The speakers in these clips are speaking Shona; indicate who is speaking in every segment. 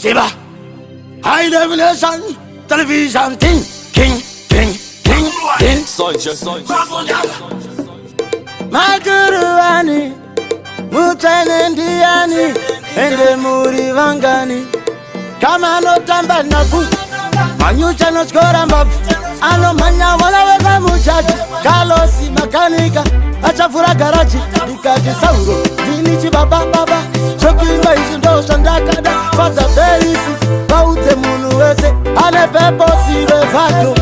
Speaker 1: Shiba, high definition television thing, king.
Speaker 2: Soja.
Speaker 1: Makuruani, Mutanendiani, Ende Muri Vangani. Kama no tamba nafu, Manyucha no skora mbafu. Ano manya wala weka muchachi, Kalosi makanika, achafura garaji, Nikaki sauro, Dinichi baba, Choki maishi ndo shandakada, Fata beisi, Baute munuweze, Ane pepo siwe vato.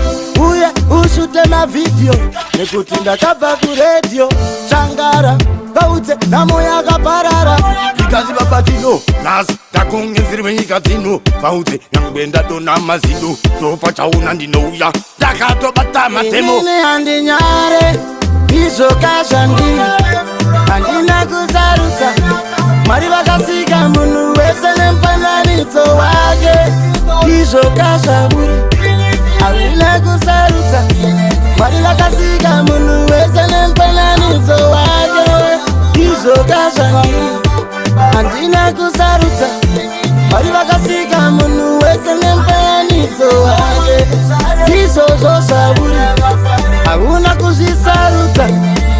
Speaker 1: Uye ushute na video, Nekutinda kabaku radio, Changara, Baute na moya kaparara.
Speaker 3: Ikazi babatino, Nasi takungi zirwe ikatino, Baute yangbenda dona mazido, Topa chauna ndinouya, Takato bata matemo.
Speaker 1: Inini andi nyare, Iso kashandi, Andina kuzaruta, Mariba kasika munu wesele mpananito wage. Iso kashaburi, Awile kuzaruta, Mariba kasika munu wesele mpananito wage. Iso kashandi, Andina kuzaruta, Mariba kasika munu wesele mpananito wage. Iso saburi, Aguna kuzisaruta,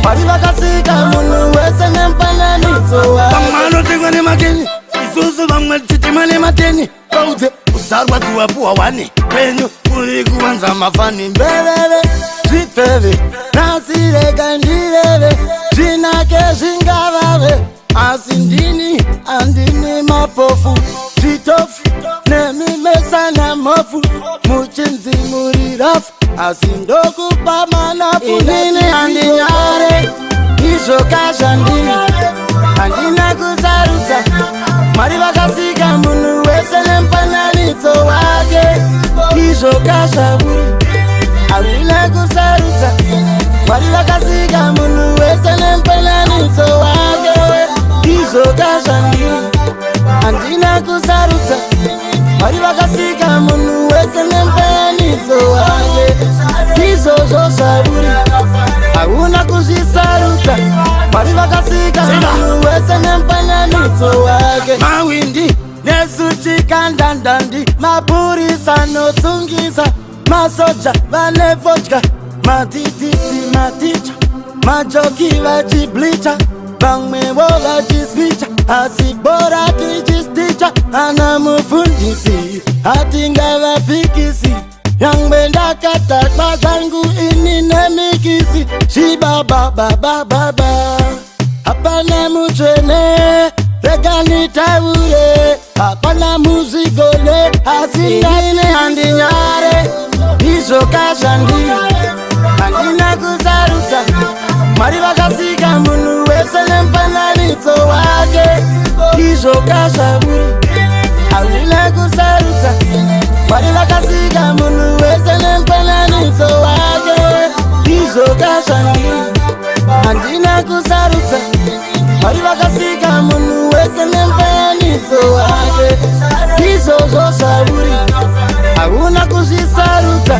Speaker 1: Mariba kasika munu wesele mpananito wage.
Speaker 3: Bamano tingwane makeni, Isusu bamwe chitimane mateni, Baute usarwa tuwapuwa wani, Penyo uri kuwanza mafani.
Speaker 1: Bebebe, zwipebe, nasire kandirebe, Zinake zingababe, Asindini, andini mapofu, Zitofu, nemimesa na mofu, Muchinzi murirafu, Asindoku pamanafu. Inini andinyare, Iso kashandini, Andina kuzaruta, Mariba kasika munu wesele mpananito wage. Iso kashaburi, Awile kuzaruta, Mariba kasika munu wesele mpananito wage. Iso kashandini, Andina kuzaruta, Mariba kasika munu wesele mpananito wage. Iso saburi, Aguna kuzisaruta, Mariba kasika munu wesele mpananito wage.
Speaker 3: Mawindi,
Speaker 1: Nesuchi kandandandi, Mapurisa no sungisa, Masocha vane vodka, Matitisi maticha, Majoki vajiblicha, Bangme vajismicha, Asibora tijisticha, Anamufundisi, Atinga vapikisi, Yangbenda kata kwa zangu ini nemikisi. Shiba baba, Hapana muchene, Regani taure, Hapana muzigole, Asinine andinyare, Iso kashandi, Andina kuzaruta, Mariba kasika munu wesele mpananito wage. Iso kashaburi, Awile kuzaruta, Mariba kasika munu wesele mpananito wage. Iso kashandi, Andina kuzaruta, Mariba kasika munu wesele mpananito wage. Iso saburi, Aguna kuzisaruta,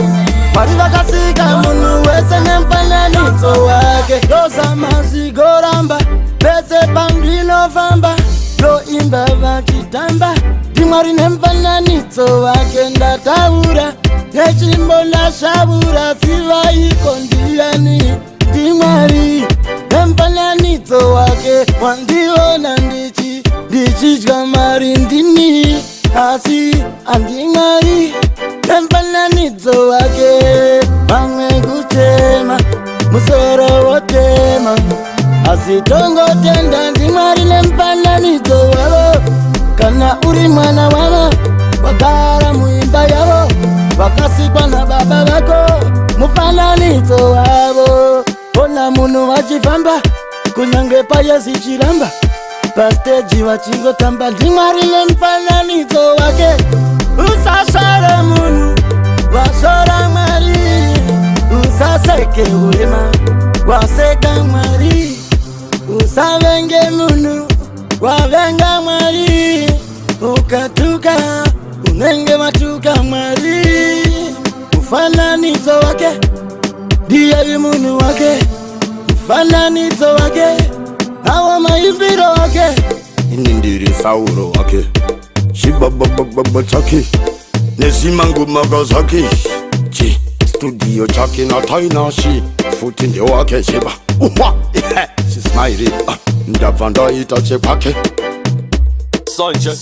Speaker 1: Mariba kasika munu wesele mpananito wage. Yosa mazigoramba, Pese pandino vamba, Lo imba vakitamba, Dimari nempananito wage ndataura. Nechimbo la shabura, Siva ikondiani, Dimari nempananito wage. Wandiona ndichi kamari ndini, Asi andimari nempananito wage. Bangwe kutema, Musoro wotema, Asitongo tenda ndimari nempananito wabo. Kana uri mwana wabo, Wakara muimba yabo, Wakasikwa na baba wako, Mufananito wabo. Ona munu wachifamba, Kunyange paya sichiramba, Pasteji wachingo tamba, Ndimari nempananito wake. Usasare munu, Wasora mari, Usaseke urema, Waseka mari, Usavenge munu, Wavenga mari, Ukatuka, Unenge matuka mari. Ufananito wake, Diye munu wake, Ufananito wake, Awa maibiro wake,
Speaker 3: Nindiri sauro wake, chaki Nesimangu Magasaki Chi studio chaki na taina shi Futi ndio wake shiba Uwa She smiley Ndavanda itache kwake Sonja